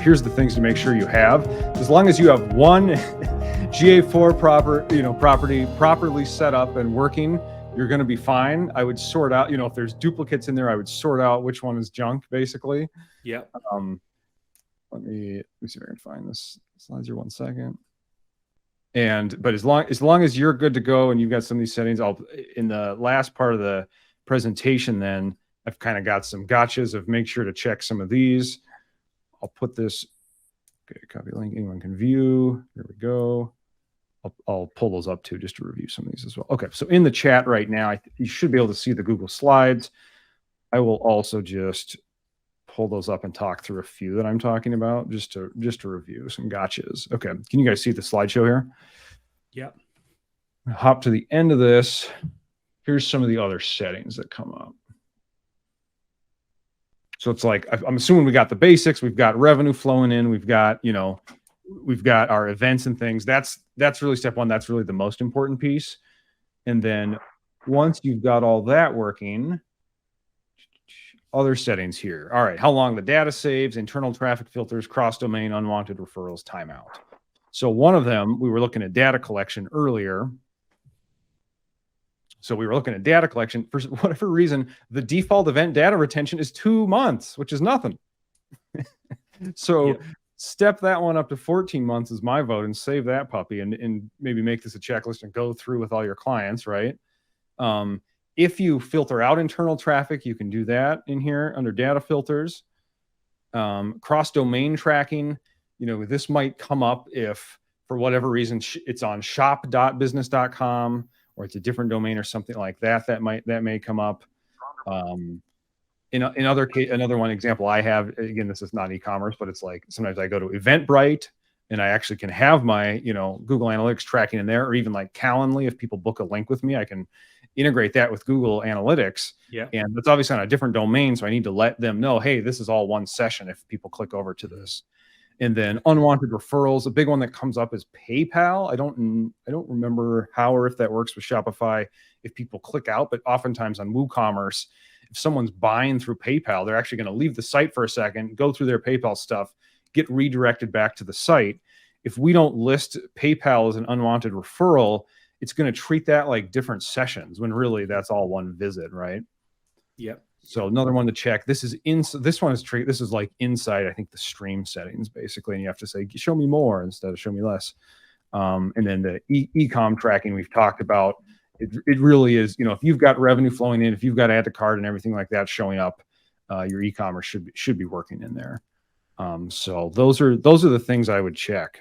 here's the things to make sure you have. As long as you have one GA4 property properly set up and working, you're going to be fine. I would sort out, if there's duplicates in there, I would sort out which one is junk, basically. Yeah. Let me see if I can find this slides here 1 second. But as long as you're good to go and you've got some of these settings, in the last part of the presentation, then I've kind of got some gotchas of make sure to check some of these. I'll put this, okay, copy link, anyone can view. Here we go. I'll pull those up too, just to review some of these as well. Okay, so in the chat right now, you should be able to see the Google Slides. I will also just pull those up and talk through a few that I'm talking about, just to review some gotchas. Okay, can you guys see the slideshow here? Yeah. Hop to the end of this. Here's some of the other settings that come up. So it's like, I'm assuming we got the basics. We've got revenue flowing in. We've got, we've got our events and things. That's really step one. That's really the most important piece. And then once you've got all that working, other settings here. All right, how long the data saves, internal traffic filters, cross-domain, unwanted referrals, timeout. So one of them, we were looking at data collection earlier. So we were looking at data collection. For whatever reason, the default event data retention is 2 months, which is nothing. So step that one up to 14 months is my vote, and save that puppy, and maybe make this a checklist and go through with all your clients, right? If you filter out internal traffic, you can do that in here under data filters. Cross-domain tracking, this might come up if for whatever reason it's on shop.business.com, or it's a different domain or something like that. That may come up. In other case, another one example I have, again, this is not e-commerce, but it's like sometimes I go to Eventbrite and I actually can have my, Google Analytics tracking in there, or even like Calendly. If people book a link with me, I can integrate that with Google Analytics. Yeah. And that's obviously on a different domain. So I need to let them know, hey, this is all one session if people click over to this. And then unwanted referrals, a big one that comes up is PayPal. I don't remember how or if that works with Shopify if people click out, but oftentimes on WooCommerce, if someone's buying through PayPal, they're actually going to leave the site for a second, go through their PayPal stuff, get redirected back to the site. If we don't list PayPal as an unwanted referral, it's going to treat that like different sessions when really that's all one visit, right? Yep. So another one to check. This is like inside, I think, the stream settings basically, and you have to say show me more instead of show me less. And then the e-com tracking we've talked about. It really is, if you've got revenue flowing in, if you've got add to cart and everything like that showing up, your e-commerce should be working in there. So those are the things I would check.